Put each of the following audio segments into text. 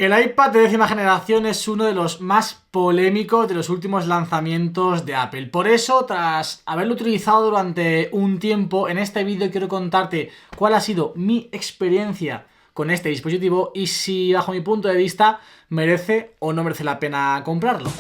El iPad de 10ª generación es uno de los más polémicos de los últimos lanzamientos de Apple. Por eso, tras haberlo utilizado durante un tiempo, en este vídeo quiero contarte cuál ha sido mi experiencia con este dispositivo y si, bajo mi punto de vista, merece o no merece la pena comprarlo.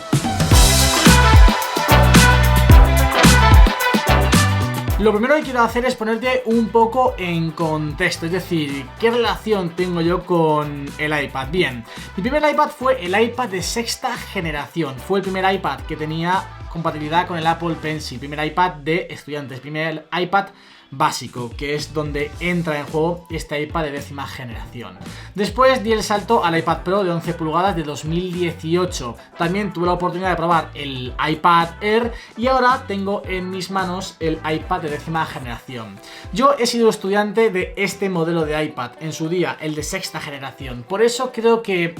Lo primero que quiero hacer es ponerte un poco en contexto, es decir, ¿qué relación tengo yo con el iPad? Bien, mi primer iPad fue el iPad de 6ª generación, fue el primer iPad que tenía compatibilidad con el Apple Pencil, primer iPad de estudiantes, primer iPad básico, que es donde entra en juego este iPad de 10ª generación. Después di el salto al iPad Pro de 11 pulgadas de 2018. También tuve la oportunidad de probar el iPad Air y ahora tengo en mis manos el iPad de 10ª generación. Yo he sido estudiante de este modelo de iPad en su día, el de 6ª generación. Por eso creo que,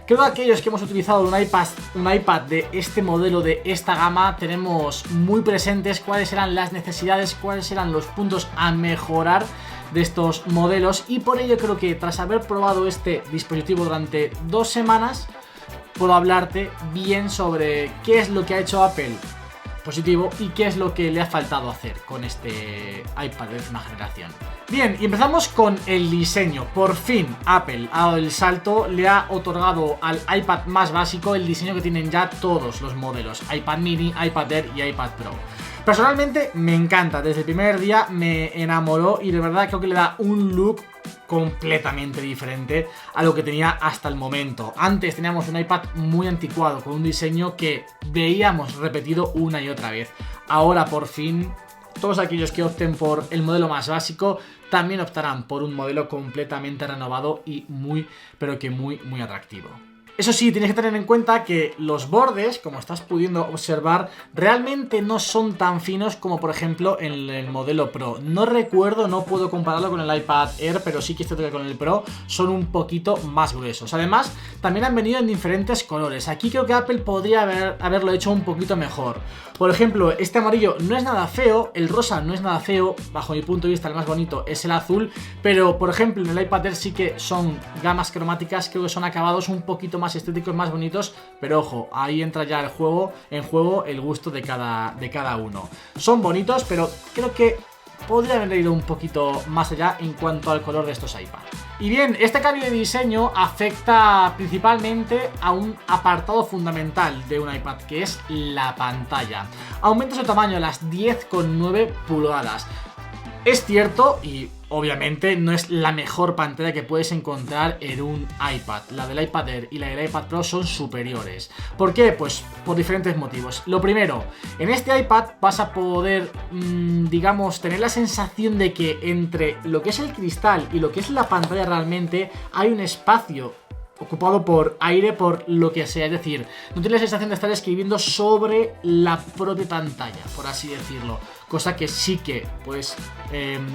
creo que aquellos que hemos utilizado un iPad de este modelo, de esta gama, tenemos muy presentes cuáles eran las necesidades, cuáles eran los puntos a mejorar de estos modelos, y por ello creo que tras haber probado este dispositivo durante 2 semanas, puedo hablarte bien sobre qué es lo que ha hecho Apple positivo y qué es lo que le ha faltado hacer con este iPad de 10ª generación. Bien, y empezamos con el diseño. Por fin Apple ha dado el salto, le ha otorgado al iPad más básico el diseño que tienen ya todos los modelos, iPad mini, iPad Air y iPad Pro. Personalmente me encanta, desde el primer día me enamoró y de verdad creo que le da un look completamente diferente a lo que tenía hasta el momento. Antes teníamos un iPad muy anticuado, con un diseño que veíamos repetido una y otra vez. Ahora por fin todos aquellos que opten por el modelo más básico también optarán por un modelo completamente renovado y muy atractivo. Eso sí, tienes que tener en cuenta que los bordes, como estás pudiendo observar, realmente no son tan finos como por ejemplo en el modelo Pro. No recuerdo, no puedo compararlo con el iPad Air, pero sí que esto que con el Pro son un poquito más gruesos. Además, también han venido en diferentes colores. Aquí creo que Apple podría haberlo hecho un poquito mejor. Por ejemplo, este amarillo no es nada feo, el rosa no es nada feo, bajo mi punto de vista el más bonito es el azul, pero por ejemplo en el iPad Air sí que son gamas cromáticas, creo que son acabados un poquito más estéticos, más bonitos, pero ojo, ahí entra ya en juego el gusto de cada uno. Son bonitos, pero creo que podría haber ido un poquito más allá en cuanto al color de estos iPad. Y bien, este cambio de diseño afecta principalmente a un apartado fundamental de un iPad, que es la pantalla. Aumenta su tamaño a las 10,9 pulgadas. Es cierto, y obviamente no es la mejor pantalla que puedes encontrar en un iPad. La del iPad Air y la del iPad Pro son superiores. ¿Por qué? Pues por diferentes motivos. Lo primero, en este iPad vas a poder, digamos, tener la sensación de que entre lo que es el cristal y lo que es la pantalla realmente hay un espacio ocupado por aire, por lo que sea, es decir, no tienes la sensación de estar escribiendo sobre la propia pantalla, por así decirlo, cosa que sí que puedes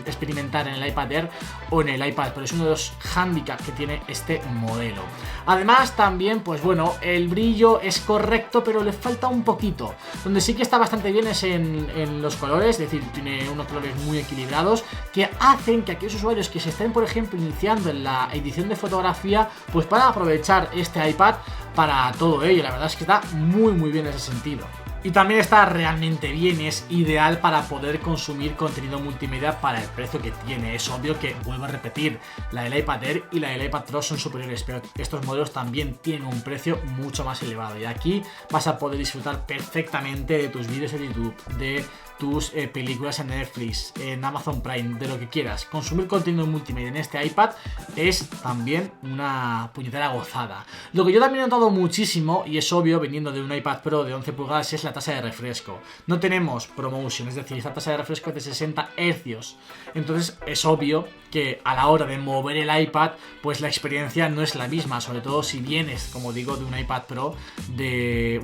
experimentar en el iPad Air o en el iPad, pero es uno de los handicaps que tiene este modelo. Además también, pues bueno, el brillo es correcto, pero le falta un poquito. Donde sí que está bastante bien es en los colores, es decir, tiene unos colores muy equilibrados que hacen que aquellos usuarios que se estén, por ejemplo, iniciando en la edición de fotografía, pues puedan aprovechar este iPad para todo ello. La verdad es que está muy bien en ese sentido. Y también está realmente bien, es ideal para poder consumir contenido multimedia para el precio que tiene. Es obvio que, vuelvo a repetir, la del iPad Air y la del iPad Pro son superiores, pero estos modelos también tienen un precio mucho más elevado. Y aquí vas a poder disfrutar perfectamente de tus vídeos en YouTube, de tus películas en Netflix, en Amazon Prime, de lo que quieras. Consumir contenido multimedia en este iPad es también una puñetera gozada. Lo que yo también he notado muchísimo, y es obvio, viniendo de un iPad Pro de 11 pulgadas, es la tasa de refresco. No tenemos ProMotion, es decir, esta tasa de refresco es de 60 Hz. Entonces es obvio que a la hora de mover el iPad, pues la experiencia no es la misma, sobre todo si vienes, como digo, de un iPad Pro que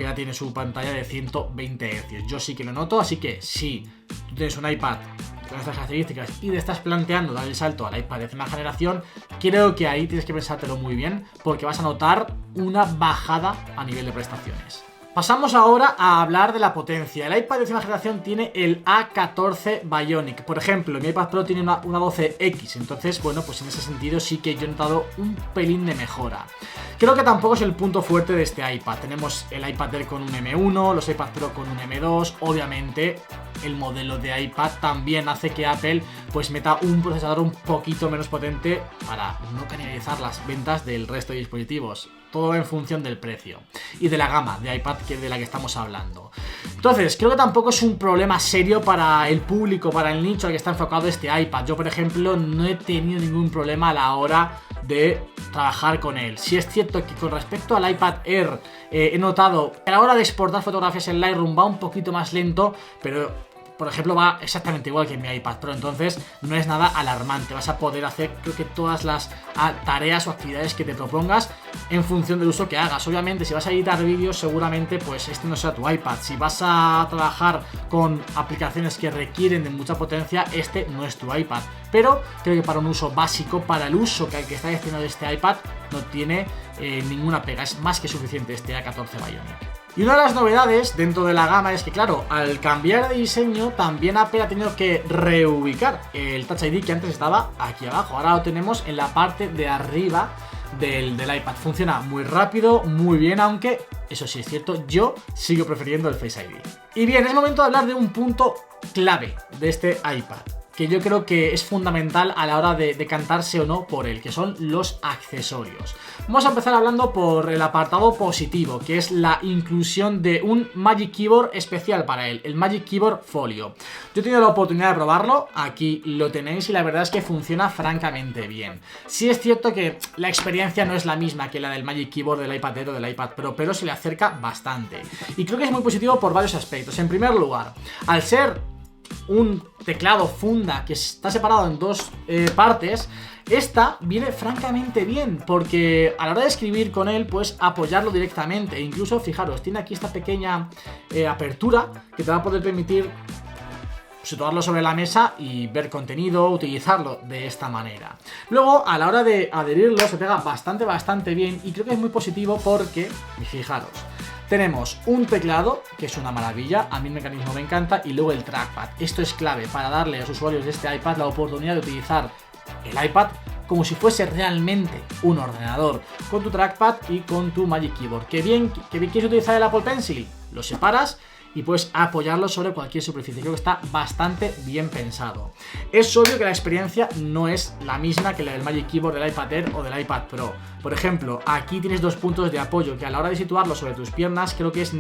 ya tiene su pantalla de 120 Hz. Yo sí que lo noto, así que si tú tienes un iPad con estas características y te estás planteando dar el salto al iPad de 10ª generación, creo que ahí tienes que pensártelo muy bien, porque vas a notar una bajada a nivel de prestaciones. Pasamos ahora a hablar de la potencia. El iPad de décima generación tiene el A14 Bionic. Por ejemplo, mi iPad Pro tiene una 12X. Entonces, bueno, pues en ese sentido sí que yo he notado un pelín de mejora. Creo que tampoco es el punto fuerte de este iPad. Tenemos el iPad Air con un M1, los iPad Pro con un M2. Obviamente, el modelo de iPad también hace que Apple pues meta un procesador un poquito menos potente para no canibalizar las ventas del resto de dispositivos. Todo en función del precio y de la gama de iPad de la que estamos hablando. Entonces, creo que tampoco es un problema serio para el público, para el nicho al que está enfocado este iPad. Yo, por ejemplo, no he tenido ningún problema a la hora de trabajar con él. Sí es cierto que con respecto al iPad Air he notado que a la hora de exportar fotografías en Lightroom va un poquito más lento, pero por ejemplo va exactamente igual que en mi iPad Pro, entonces no es nada alarmante. Vas a poder hacer creo que todas las tareas o actividades que te propongas en función del uso que hagas. Obviamente si vas a editar vídeos seguramente pues este no sea tu iPad. Si vas a trabajar con aplicaciones que requieren de mucha potencia, este no es tu iPad. Pero creo que para un uso básico, para el uso que está destinado este iPad, no tiene ninguna pega. Es más que suficiente este A14 Bionic. Y una de las novedades dentro de la gama es que, claro, al cambiar de diseño también Apple ha tenido que reubicar el Touch ID que antes estaba aquí abajo. Ahora lo tenemos en la parte de arriba del iPad. Funciona muy rápido, muy bien, aunque, eso sí es cierto, yo sigo prefiriendo el Face ID. Y bien, es momento de hablar de un punto clave de este iPad, que yo creo que es fundamental a la hora de decantarse o no por él, que son los accesorios. Vamos a empezar hablando por el apartado positivo, que es la inclusión de un Magic Keyboard especial para él, el Magic Keyboard Folio. Yo he tenido la oportunidad de probarlo, aquí lo tenéis y la verdad es que funciona francamente bien. Sí es cierto que la experiencia no es la misma que la del Magic Keyboard del iPad Air o del iPad Pro, pero se le acerca bastante. Y creo que es muy positivo por varios aspectos. En primer lugar, al ser un teclado funda que está separado en dos partes, esta viene francamente bien, porque a la hora de escribir con él puedes apoyarlo directamente. E incluso, fijaros, tiene aquí esta pequeña apertura que te va a poder permitir situarlo sobre la mesa y ver contenido, utilizarlo de esta manera. Luego, a la hora de adherirlo, se pega bastante bien y creo que es muy positivo porque, fijaros, tenemos un teclado, que es una maravilla, a mí el mecanismo me encanta, y luego el trackpad. Esto es clave para darle a los usuarios de este iPad la oportunidad de utilizar el iPad como si fuese realmente un ordenador, con tu trackpad y con tu Magic Keyboard. Que bien quieres utilizar el Apple Pencil, lo separas y puedes apoyarlo sobre cualquier superficie. Creo que está bastante bien pensado. Es obvio que la experiencia no es la misma que la del Magic Keyboard del iPad Air o del iPad Pro. Por ejemplo, aquí tienes dos puntos de apoyo que a la hora de situarlo sobre tus piernas creo que es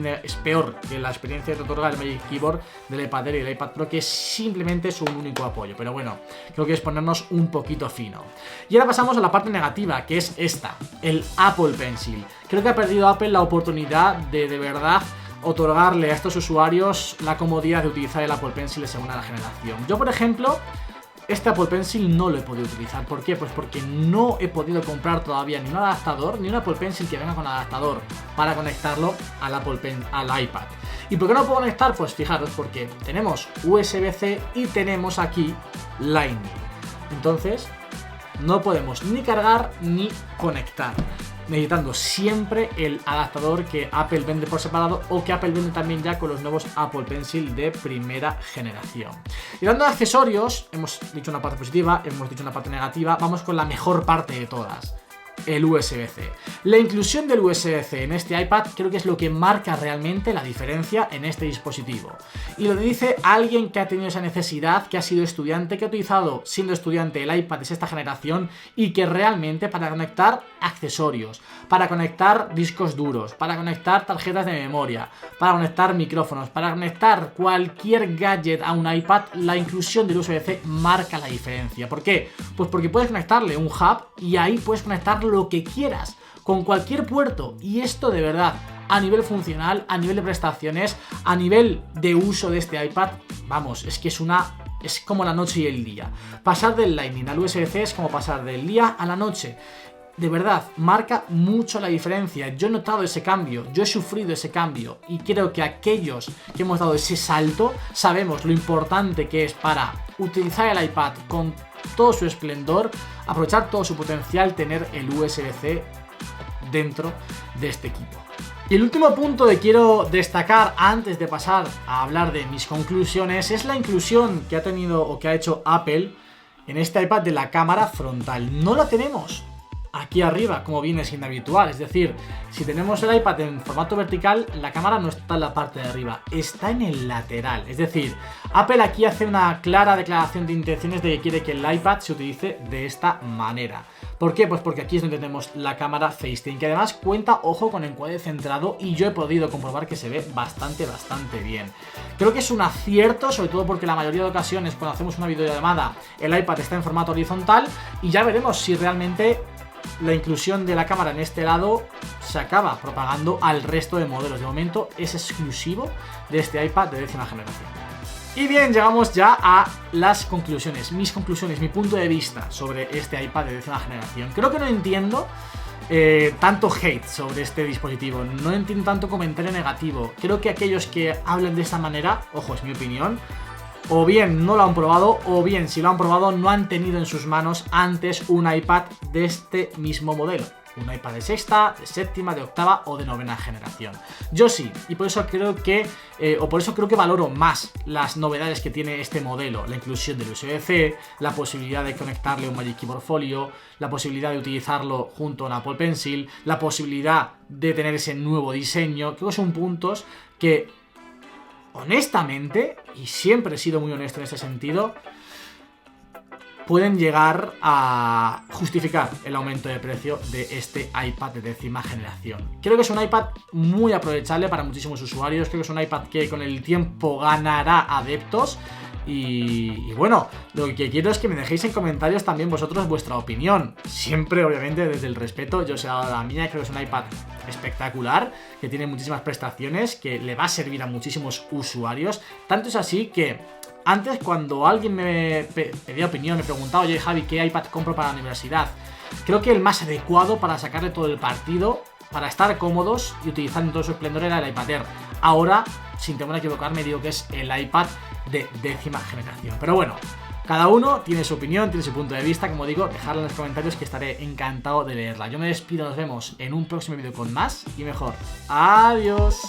peor que la experiencia que te otorga el Magic Keyboard del iPad Air y del iPad Pro, que simplemente es un único apoyo. Pero bueno, creo que es ponernos un poquito fino. Y ahora pasamos a la parte negativa, que es esta, el Apple Pencil. Creo que ha perdido Apple la oportunidad de verdad otorgarle a estos usuarios la comodidad de utilizar el Apple Pencil de segunda generación. Yo, por ejemplo, este Apple Pencil no lo he podido utilizar. ¿Por qué? Pues porque no he podido comprar todavía ni un adaptador, ni un Apple Pencil que venga con adaptador para conectarlo al iPad. ¿Y por qué no puedo conectar? Pues fijaros, porque tenemos USB-C y tenemos aquí Lightning. Entonces, no podemos ni cargar ni conectar, necesitando siempre el adaptador que Apple vende por separado o que Apple vende también ya con los nuevos Apple Pencil de primera generación. Y hablando de accesorios, hemos dicho una parte positiva, hemos dicho una parte negativa, vamos con la mejor parte de todas, el USB-C. La inclusión del USB-C en este iPad creo que es lo que marca realmente la diferencia en este dispositivo. Y lo dice alguien que ha tenido esa necesidad, que ha sido estudiante, que ha utilizado siendo estudiante el iPad de sexta generación y que realmente para conectar accesorios, para conectar discos duros, para conectar tarjetas de memoria, para conectar micrófonos, para conectar cualquier gadget a un iPad, la inclusión del USB-C marca la diferencia. ¿Por qué? Pues porque puedes conectarle un hub y ahí puedes conectar lo que quieras con cualquier puerto, y esto de verdad a nivel funcional, a nivel de prestaciones, a nivel de uso de este iPad, vamos, es que es como la noche y el día. Pasar del Lightning al USB-C es como pasar del día a la noche. De verdad, marca mucho la diferencia. Yo he notado ese cambio, yo he sufrido ese cambio y creo que aquellos que hemos dado ese salto sabemos lo importante que es para utilizar el iPad con todo su esplendor, aprovechar todo su potencial, tener el USB-C dentro de este equipo. Y el último punto que quiero destacar antes de pasar a hablar de mis conclusiones es la inclusión que ha tenido o que ha hecho Apple en este iPad de la cámara frontal. No la tenemos aquí arriba, como viene siendo habitual. Es decir, si tenemos el iPad en formato vertical, la cámara no está en la parte de arriba, está en el lateral. Es decir, Apple aquí hace una clara declaración de intenciones de que quiere que el iPad se utilice de esta manera. ¿Por qué? Pues porque aquí es donde tenemos la cámara FaceTime, que además cuenta, ojo, con encuadre centrado, y yo he podido comprobar que se ve bastante bien. Creo que es un acierto, sobre todo porque la mayoría de ocasiones cuando hacemos una videollamada el iPad está en formato horizontal, y ya veremos si realmente la inclusión de la cámara en este lado se acaba propagando al resto de modelos. De momento es exclusivo de este iPad de 10ª generación. Y bien, llegamos ya a las conclusiones, mis conclusiones, mi punto de vista sobre este iPad de 10ª generación. Creo que no entiendo tanto hate sobre este dispositivo, no entiendo tanto comentario negativo. Creo que aquellos que hablan de esta manera, ojo, es mi opinión, o bien no lo han probado, o bien si lo han probado no han tenido en sus manos antes un iPad de este mismo modelo. Un iPad de 6ª, de 7ª, de 8ª o de 9ª generación. Yo sí, y por eso creo que valoro más las novedades que tiene este modelo. La inclusión del USB-C, la posibilidad de conectarle un Magic Keyboard Folio, la posibilidad de utilizarlo junto a un Apple Pencil, la posibilidad de tener ese nuevo diseño. Creo que son puntos que, honestamente, y siempre he sido muy honesto en ese sentido, pueden llegar a justificar el aumento de precio de este iPad de 10ª generación. Creo que es un iPad muy aprovechable para muchísimos usuarios, creo que es un iPad que con el tiempo ganará adeptos. Y bueno, lo que quiero es que me dejéis en comentarios también vosotros vuestra opinión. Siempre, obviamente, desde el respeto. Yo os he dado la mía, creo que es un iPad espectacular, que tiene muchísimas prestaciones, que le va a servir a muchísimos usuarios. Tanto es así que antes, cuando alguien me pedía opinión, me preguntaba, oye Javi, ¿qué iPad compro para la universidad? Creo que el más adecuado para sacarle todo el partido, para estar cómodos y utilizar en todo su esplendor, era el iPad Air. Ahora, sin temor a equivocarme, digo que es el iPad de 10ª generación. Pero bueno, cada uno tiene su opinión, tiene su punto de vista. Como digo, dejadlo en los comentarios que estaré encantado de leerla. Yo me despido, nos vemos en un próximo vídeo con más y mejor. Adiós.